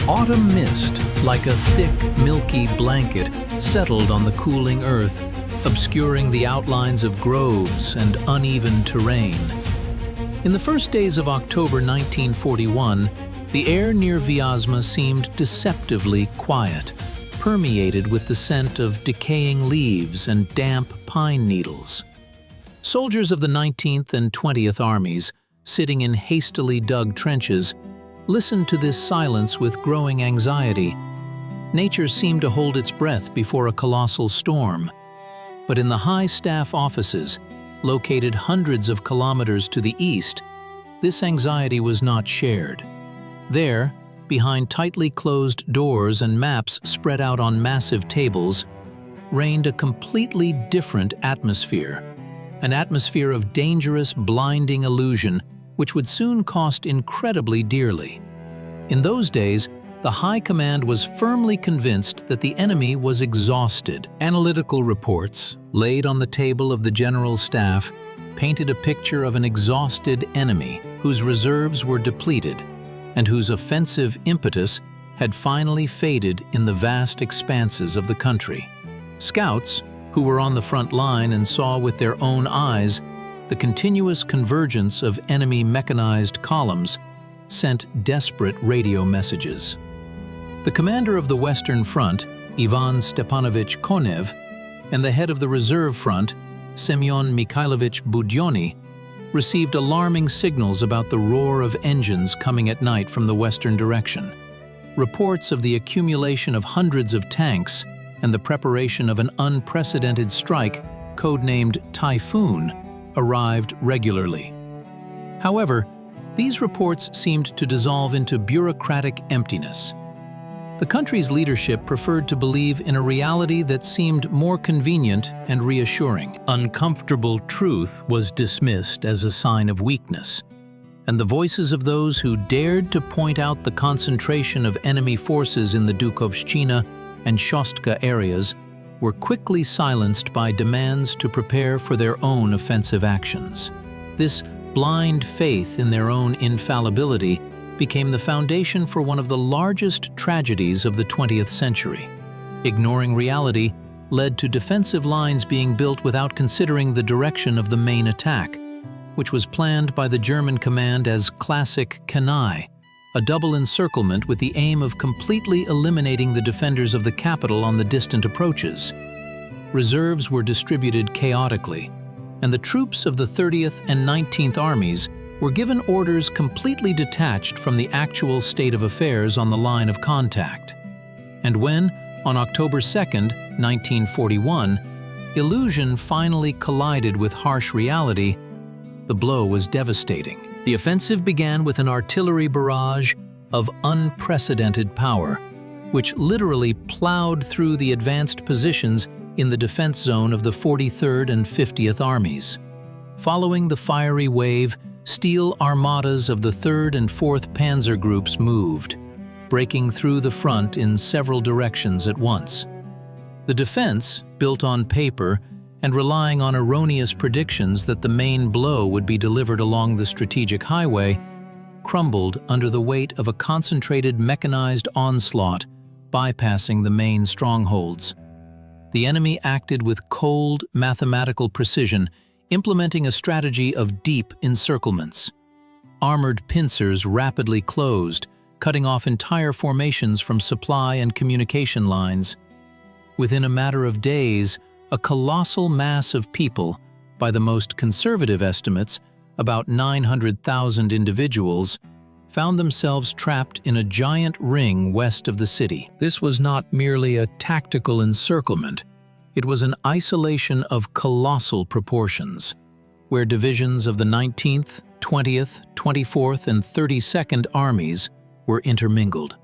Autumn mist, like a thick, milky blanket, settled on the cooling earth, obscuring the outlines of groves and uneven terrain. In the first days of October 1941, the air near Vyazma seemed deceptively quiet, permeated with the scent of decaying leaves and damp pine needles. Soldiers of the 19th and 20th Armies, sitting in hastily dug trenches, listened to this silence with growing anxiety. Nature seemed to hold its breath before a colossal storm. But in the high staff offices, located hundreds of kilometers to the east, this anxiety was not shared. There, behind tightly closed doors and maps spread out on massive tables, reigned a completely different atmosphere. An atmosphere of dangerous, blinding illusion, which would soon cost incredibly dearly. In those days, the High Command was firmly convinced that the enemy was exhausted. Analytical reports, laid on the table of the General Staff, painted a picture of an exhausted enemy whose reserves were depleted and whose offensive impetus had finally faded in the vast expanses of the country. Scouts, who were on the front line and saw with their own eyes the continuous convergence of enemy mechanized columns, sent desperate radio messages. The commander of the Western Front, Ivan Stepanovich Konev, and the head of the Reserve Front, Semyon Mikhailovich Budyonny, received alarming signals about the roar of engines coming at night from the western direction. Reports of the accumulation of hundreds of tanks and the preparation of an unprecedented strike, codenamed Typhoon, arrived regularly. However, these reports seemed to dissolve into bureaucratic emptiness. The country's leadership preferred to believe in a reality that seemed more convenient and reassuring. Uncomfortable truth was dismissed as a sign of weakness, and the voices of those who dared to point out the concentration of enemy forces in the Dukovshchina and Shostka areas were quickly silenced by demands to prepare for their own offensive actions. This blind faith in their own infallibility became the foundation for one of the largest tragedies of the 20th century. Ignoring reality led to defensive lines being built without considering the direction of the main attack, which was planned by the German command as classic canaille, a double encirclement with the aim of completely eliminating the defenders of the capital on the distant approaches. Reserves were distributed chaotically, and the troops of the 30th and 19th Armies were given orders completely detached from the actual state of affairs on the line of contact. And when, on October 2, 1941, illusion finally collided with harsh reality, the blow was devastating. The offensive began with an artillery barrage of unprecedented power, which literally plowed through the advanced positions in the defense zone of the 43rd and 50th Armies. Following the fiery wave, steel armadas of the 3rd and 4th Panzer Groups moved, breaking through the front in several directions at once. The defense, built on paper and relying on erroneous predictions that the main blow would be delivered along the strategic highway, crumbled under the weight of a concentrated mechanized onslaught, bypassing the main strongholds. The enemy acted with cold, mathematical precision, implementing a strategy of deep encirclements. Armored pincers rapidly closed, cutting off entire formations from supply and communication lines. Within a matter of days, a colossal mass of people, by the most conservative estimates, about 900,000 individuals, found themselves trapped in a giant ring west of the city. This was not merely a tactical encirclement. It was an isolation of colossal proportions, where divisions of the 19th, 20th, 24th, and 32nd Armies were intermingled.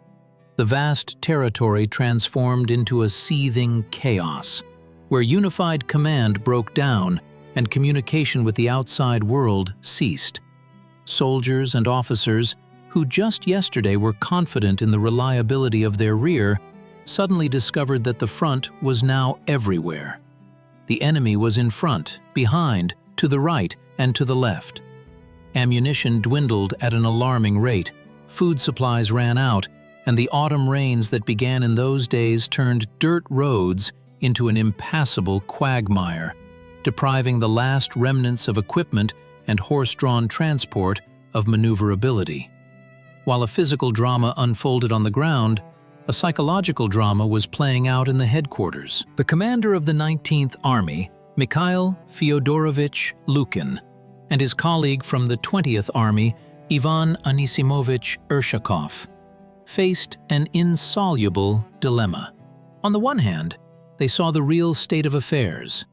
The vast territory transformed into a seething chaos, where unified command broke down and communication with the outside world ceased. Soldiers and officers, who just yesterday were confident in the reliability of their rear, suddenly discovered that the front was now everywhere. The enemy was in front, behind, to the right, and to the left. Ammunition dwindled at an alarming rate, food supplies ran out, and the autumn rains that began in those days turned dirt roads into an impassable quagmire, depriving the last remnants of equipment and horse-drawn transport of maneuverability. While a physical drama unfolded on the ground, a psychological drama was playing out in the headquarters. The commander of the 19th Army, Mikhail Fyodorovich Lukin, and his colleague from the 20th Army, Ivan Anisimovich Urshakov, faced an insoluble dilemma. On the one hand, they saw the real state of affairs.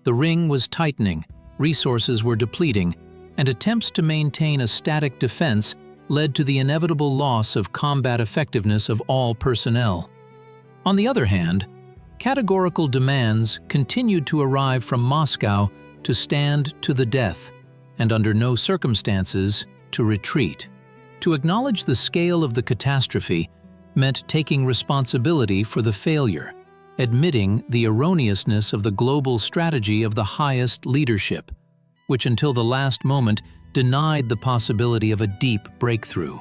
The ring was tightening, resources were depleting, and attempts to maintain a static defense led to the inevitable loss of combat effectiveness of all personnel. On the other hand, categorical demands continued to arrive from Moscow to stand to the death, and under no circumstances to retreat. To acknowledge the scale of the catastrophe meant taking responsibility for the failure, admitting the erroneousness of the global strategy of the highest leadership, which until the last moment denied the possibility of a deep breakthrough.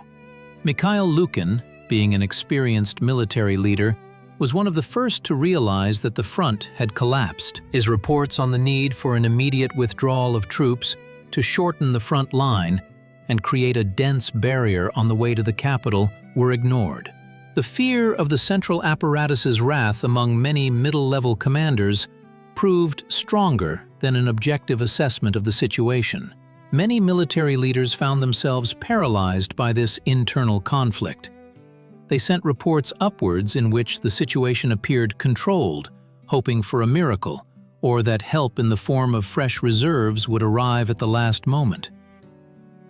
Mikhail Lukin, being an experienced military leader, was one of the first to realize that the front had collapsed. His reports on the need for an immediate withdrawal of troops to shorten the front line and create a dense barrier on the way to the capital were ignored. The fear of the central apparatus's wrath among many middle-level commanders proved stronger than an objective assessment of the situation. Many military leaders found themselves paralyzed by this internal conflict. They sent reports upwards in which the situation appeared controlled, hoping for a miracle, or that help in the form of fresh reserves would arrive at the last moment.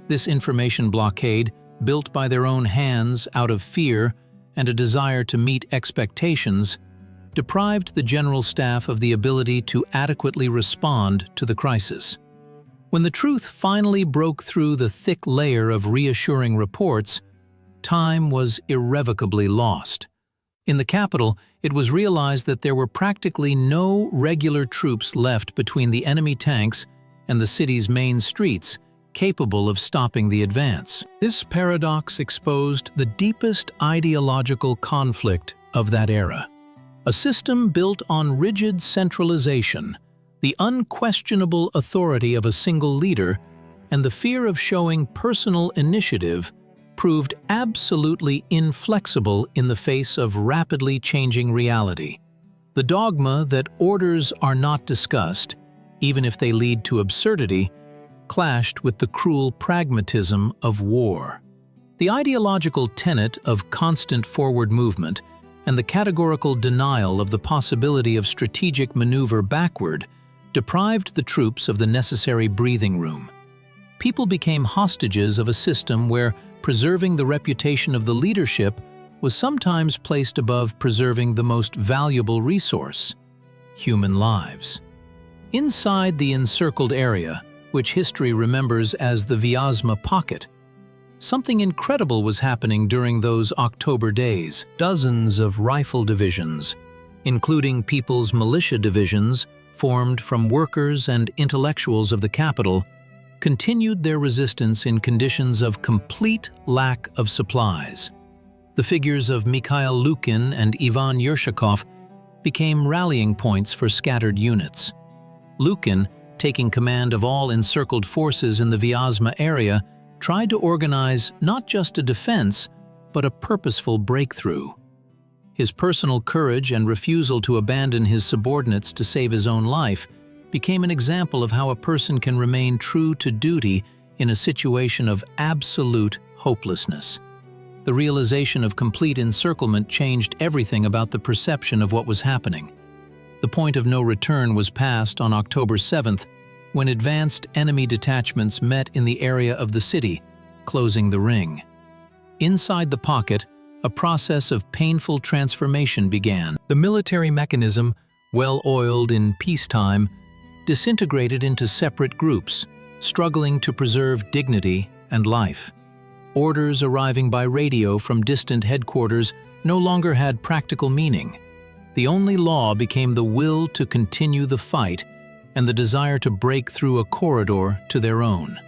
This information blockade, built by their own hands out of fear and a desire to meet expectations, deprived the general staff of the ability to adequately respond to the crisis. When the truth finally broke through the thick layer of reassuring reports, time was irrevocably lost. In the capital, it was realized that there were practically no regular troops left between the enemy tanks and the city's main streets, capable of stopping the advance. This paradox exposed the deepest ideological conflict of that era. A system built on rigid centralization, the unquestionable authority of a single leader, and the fear of showing personal initiative proved absolutely inflexible in the face of rapidly changing reality. The dogma that orders are not discussed, even if they lead to absurdity, clashed with the cruel pragmatism of war. The ideological tenet of constant forward movement and the categorical denial of the possibility of strategic maneuver backward deprived the troops of the necessary breathing room. People became hostages of a system where preserving the reputation of the leadership was sometimes placed above preserving the most valuable resource: human lives. Inside the encircled area, which history remembers as the Vyazma pocket, something incredible was happening during those October days. Dozens of rifle divisions, including People's Militia divisions formed from workers and intellectuals of the capital, continued their resistance in conditions of complete lack of supplies. The figures of Mikhail Lukin and Ivan Urshakov became rallying points for scattered units. Lukin, taking command of all encircled forces in the Vyazma area, tried to organize not just a defense, but a purposeful breakthrough. His personal courage and refusal to abandon his subordinates to save his own life became an example of how a person can remain true to duty in a situation of absolute hopelessness. The realization of complete encirclement changed everything about the perception of what was happening. The point of no return was passed on October 7th, when advanced enemy detachments met in the area of the city, closing the ring. Inside the pocket, a process of painful transformation began. The military mechanism, well-oiled in peacetime, disintegrated into separate groups, struggling to preserve dignity and life. Orders arriving by radio from distant headquarters no longer had practical meaning. The only law became the will to continue the fight and the desire to break through a corridor to their own.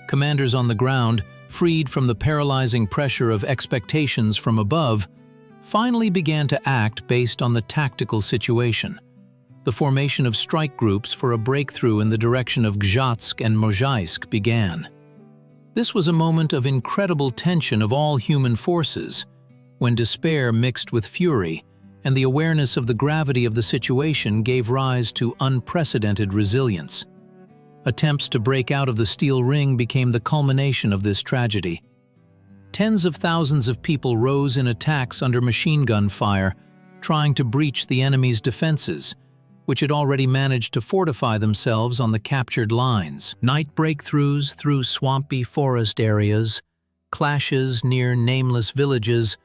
Commanders on the ground, freed from the paralyzing pressure of expectations from above, finally began to act based on the tactical situation. The formation of strike groups for a breakthrough in the direction of Gzhatsk and Mozhaisk began. This was a moment of incredible tension of all human forces, when despair mixed with fury, and the awareness of the gravity of the situation gave rise to unprecedented resilience. Attempts to break out of the steel ring became the culmination of this tragedy. Tens of thousands of people rose in attacks under machine gun fire, trying to breach the enemy's defenses, which had already managed to fortify themselves on the captured lines. Night breakthroughs through swampy forest areas, clashes near nameless villages,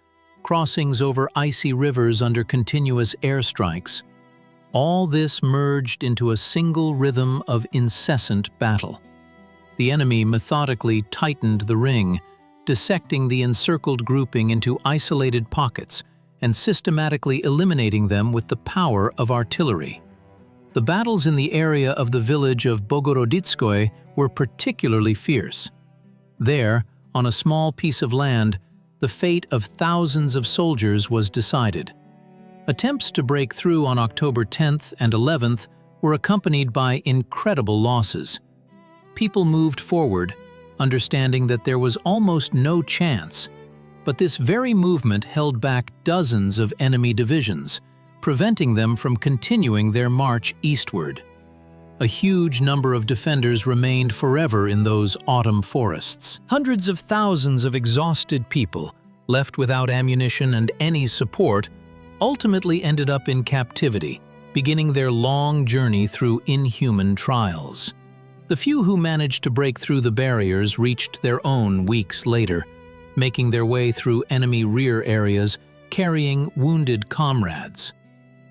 crossings over icy rivers under continuous airstrikes. All this merged into a single rhythm of incessant battle. The enemy methodically tightened the ring, dissecting the encircled grouping into isolated pockets and systematically eliminating them with the power of artillery. The battles in the area of the village of Bogoroditskoye were particularly fierce. There, on a small piece of land, the fate of thousands of soldiers was decided. Attempts to break through on October 10th and 11th were accompanied by incredible losses. People moved forward, understanding that there was almost no chance, but this very movement held back dozens of enemy divisions, preventing them from continuing their march eastward. A huge number of defenders remained forever in those autumn forests. Hundreds of thousands of exhausted people, left without ammunition and any support, ultimately ended up in captivity, beginning their long journey through inhuman trials. The few who managed to break through the barriers reached their own weeks later, making their way through enemy rear areas, carrying wounded comrades.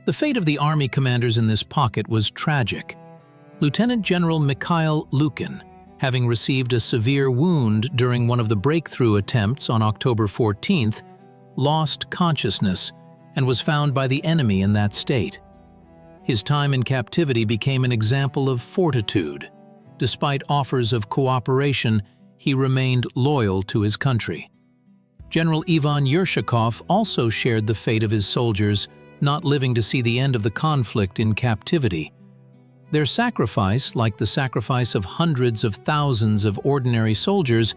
The fate of the army commanders in this pocket was tragic. Lieutenant General Mikhail Lukin, having received a severe wound during one of the breakthrough attempts on October 14th, lost consciousness and was found by the enemy in that state. His time in captivity became an example of fortitude. Despite offers of cooperation, he remained loyal to his country. General Ivan Yershakov also shared the fate of his soldiers, not living to see the end of the conflict in captivity. Their sacrifice, like the sacrifice of hundreds of thousands of ordinary soldiers,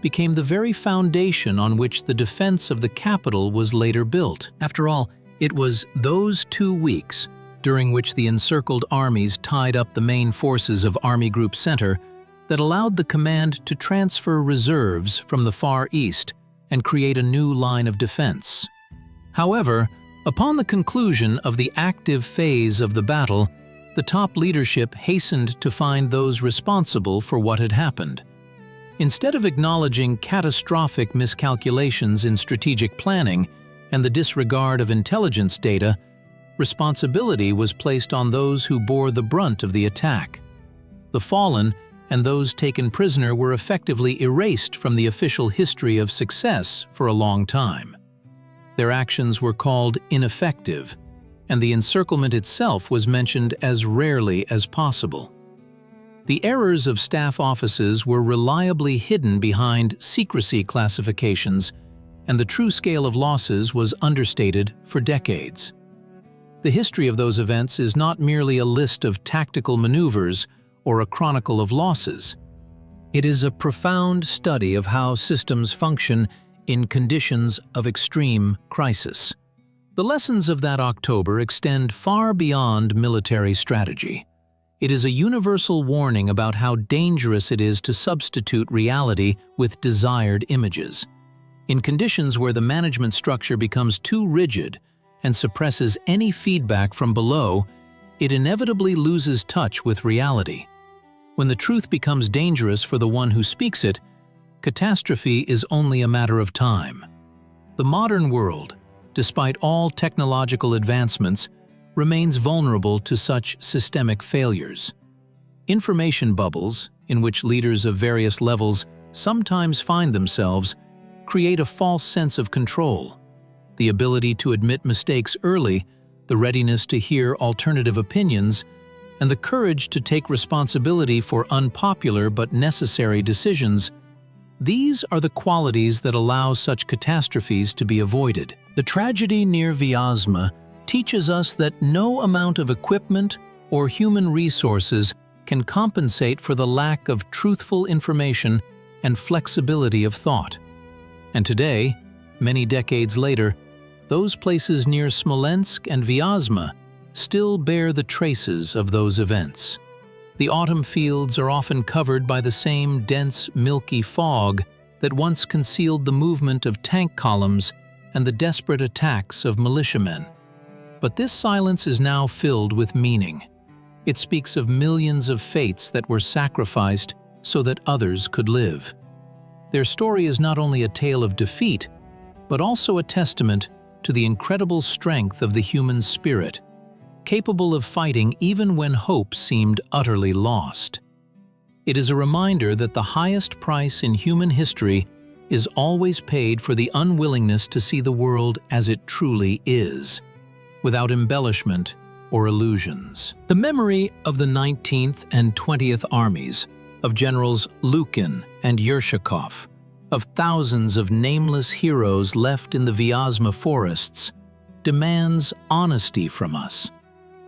became the very foundation on which the defense of the capital was later built. After all, it was those 2 weeks, during which the encircled armies tied up the main forces of Army Group Center, that allowed the command to transfer reserves from the Far East and create a new line of defense. However, upon the conclusion of the active phase of the battle, the top leadership hastened to find those responsible for what had happened. Instead of acknowledging catastrophic miscalculations in strategic planning and the disregard of intelligence data, responsibility was placed on those who bore the brunt of the attack. The fallen and those taken prisoner were effectively erased from the official history of success for a long time. Their actions were called ineffective, and the encirclement itself was mentioned as rarely as possible. The errors of staff offices were reliably hidden behind secrecy classifications, and the true scale of losses was understated for decades. The history of those events is not merely a list of tactical maneuvers or a chronicle of losses. It is a profound study of how systems function in conditions of extreme crisis. The lessons of that October extend far beyond military strategy. It is a universal warning about how dangerous it is to substitute reality with desired images. In conditions where the management structure becomes too rigid and suppresses any feedback from below, it inevitably loses touch with reality. When the truth becomes dangerous for the one who speaks it, catastrophe is only a matter of time. The modern world, despite all technological advancements, remains vulnerable to such systemic failures. Information bubbles, in which leaders of various levels sometimes find themselves, create a false sense of control. The ability to admit mistakes early, the readiness to hear alternative opinions, and the courage to take responsibility for unpopular but necessary decisions These are the qualities that allow such catastrophes to be avoided. The tragedy near Vyazma teaches us that no amount of equipment or human resources can compensate for the lack of truthful information and flexibility of thought. And today, many decades later, those places near Smolensk and Vyazma still bear the traces of those events. The autumn fields are often covered by the same dense, milky fog that once concealed the movement of tank columns and the desperate attacks of militiamen. But this silence is now filled with meaning. It speaks of millions of fates that were sacrificed so that others could live. Their story is not only a tale of defeat, but also a testament to the incredible strength of the human spirit, capable of fighting even when hope seemed utterly lost. It is a reminder that the highest price in human history is always paid for the unwillingness to see the world as it truly is, without embellishment or illusions. The memory of the 19th and 20th Armies, of Generals Lukin and Yershakov, of thousands of nameless heroes left in the Vyazma forests, demands honesty from us.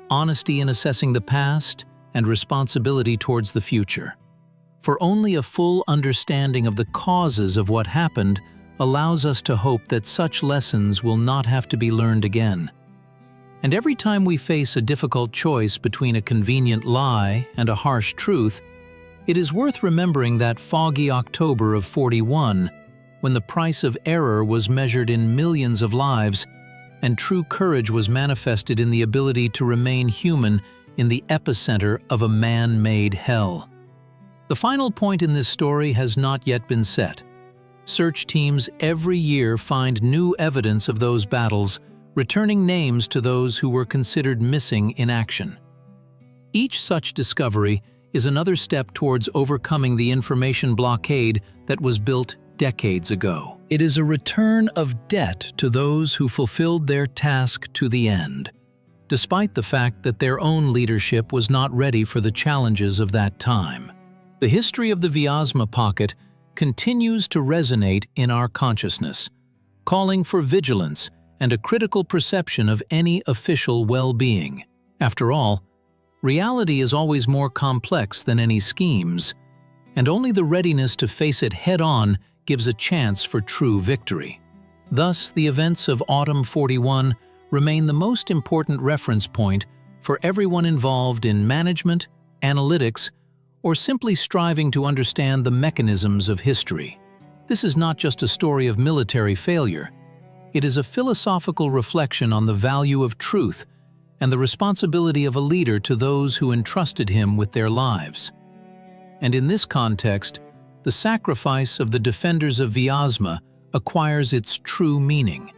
Honesty in assessing the past and responsibility towards the future. For only a full understanding of the causes of what happened allows us to hope that such lessons will not have to be learned again. And every time we face a difficult choice between a convenient lie and a harsh truth, it is worth remembering that foggy October of '41, when the price of error was measured in millions of lives, and true courage was manifested in the ability to remain human in the epicenter of a man-made hell. The final point in this story has not yet been set. Search teams every year find new evidence of those battles, returning names to those who were considered missing in action. Each such discovery is another step towards overcoming the information blockade that was built decades ago. It is a return of debt to those who fulfilled their task to the end, despite the fact that their own leadership was not ready for the challenges of that time. The history of the Vyazma pocket continues to resonate in our consciousness, calling for vigilance and a critical perception of any official well-being. After all, reality is always more complex than any schemes, and only the readiness to face it head-on gives a chance for true victory. Thus, the events of Autumn '41 remain the most important reference point for everyone involved in management, analytics, or simply striving to understand the mechanisms of history. This is not just a story of military failure. It is a philosophical reflection on the value of truth and the responsibility of a leader to those who entrusted him with their lives. And in this context, the sacrifice of the defenders of Vyazma acquires its true meaning,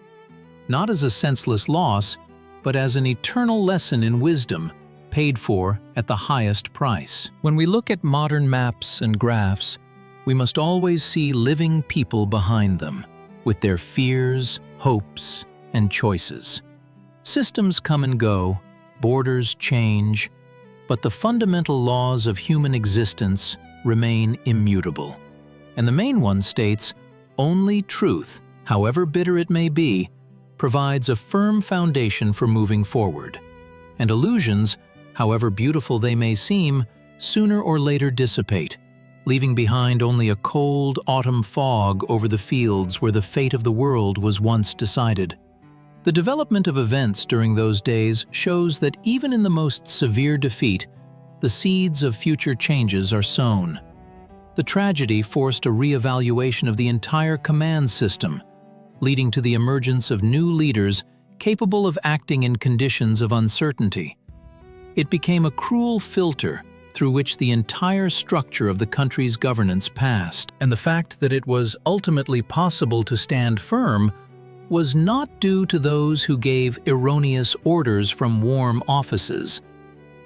not as a senseless loss, but as an eternal lesson in wisdom paid for at the highest price. When we look at modern maps and graphs, we must always see living people behind them, with their fears, hopes, and choices. Systems come and go, borders change, but the fundamental laws of human existence remain immutable. And the main one states, only truth, however bitter it may be, provides a firm foundation for moving forward. And illusions, however beautiful they may seem, sooner or later dissipate, leaving behind only a cold autumn fog over the fields where the fate of the world was once decided. The development of events during those days shows that even in the most severe defeat, the seeds of future changes are sown. The tragedy forced a re-evaluation of the entire command system, leading to the emergence of new leaders capable of acting in conditions of uncertainty. It became a cruel filter through which the entire structure of the country's governance passed, and the fact that it was ultimately possible to stand firm was not due to those who gave erroneous orders from warm offices,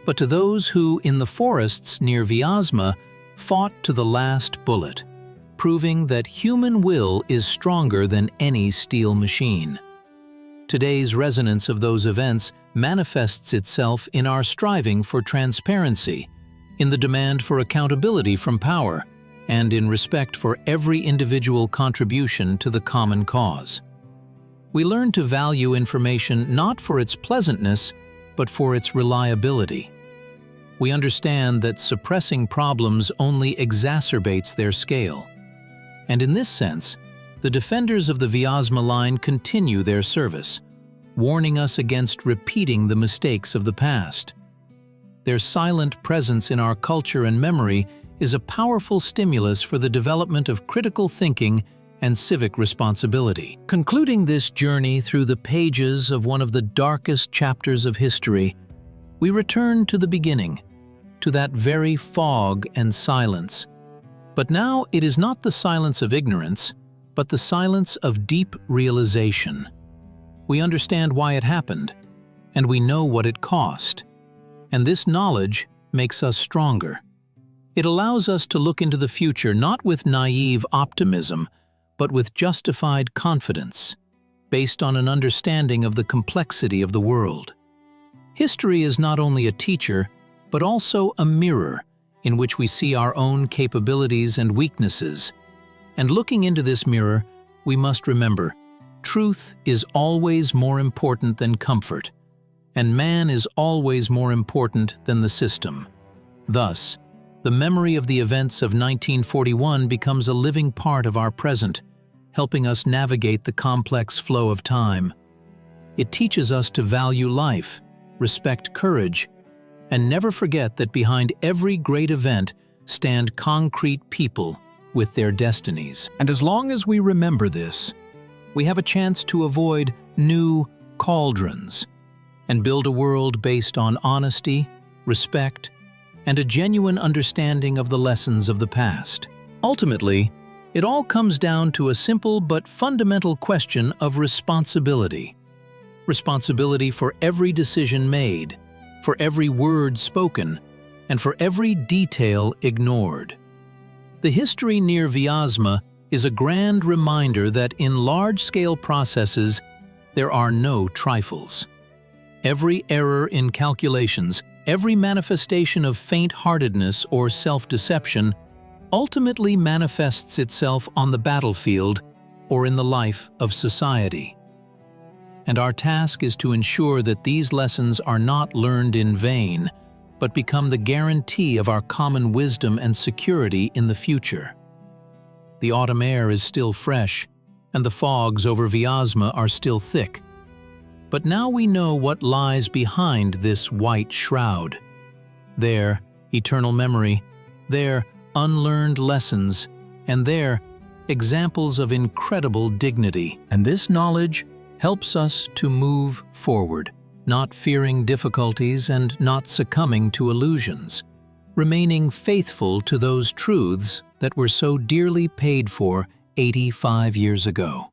but to those who, in the forests near Vyazma, fought to the last bullet, proving that human will is stronger than any steel machine. Today's resonance of those events manifests itself in our striving for transparency, in the demand for accountability from power, and in respect for every individual contribution to the common cause. We learn to value information not for its pleasantness, but for its reliability. We understand that suppressing problems only exacerbates their scale. And in this sense, the defenders of the Vyazma line continue their service, warning us against repeating the mistakes of the past. Their silent presence in our culture and memory is a powerful stimulus for the development of critical thinking and civic responsibility. Concluding this journey through the pages of one of the darkest chapters of history, we return to the beginning, to that very fog and silence. But now it is not the silence of ignorance, but the silence of deep realization. We understand why it happened, and we know what it cost. And this knowledge makes us stronger. It allows us to look into the future not with naive optimism, but with justified confidence, based on an understanding of the complexity of the world. History is not only a teacher, but also a mirror in which we see our own capabilities and weaknesses. And looking into this mirror, we must remember, truth is always more important than comfort, and man is always more important than the system. Thus, the memory of the events of 1941 becomes a living part of our present, helping us navigate the complex flow of time. It teaches us to value life, respect courage, and never forget that behind every great event stand concrete people with their destinies. And as long as we remember this, we have a chance to avoid new cauldrons and build a world based on honesty, respect, and a genuine understanding of the lessons of the past. Ultimately, it all comes down to a simple but fundamental question of responsibility. Responsibility for every decision made, for every word spoken, and for every detail ignored. The history near Vyazma is a grand reminder that in large-scale processes, there are no trifles. Every error in calculations, every manifestation of faint-heartedness or self-deception ultimately manifests itself on the battlefield or in the life of society. And our task is to ensure that these lessons are not learned in vain, but become the guarantee of our common wisdom and security in the future. The autumn air is still fresh, and the fogs over Vyazma are still thick. But now we know what lies behind this white shroud. There, eternal memory, there, unlearned lessons, and there, examples of incredible dignity. And this knowledge helps us to move forward, not fearing difficulties and not succumbing to illusions, remaining faithful to those truths that were so dearly paid for 85 years ago.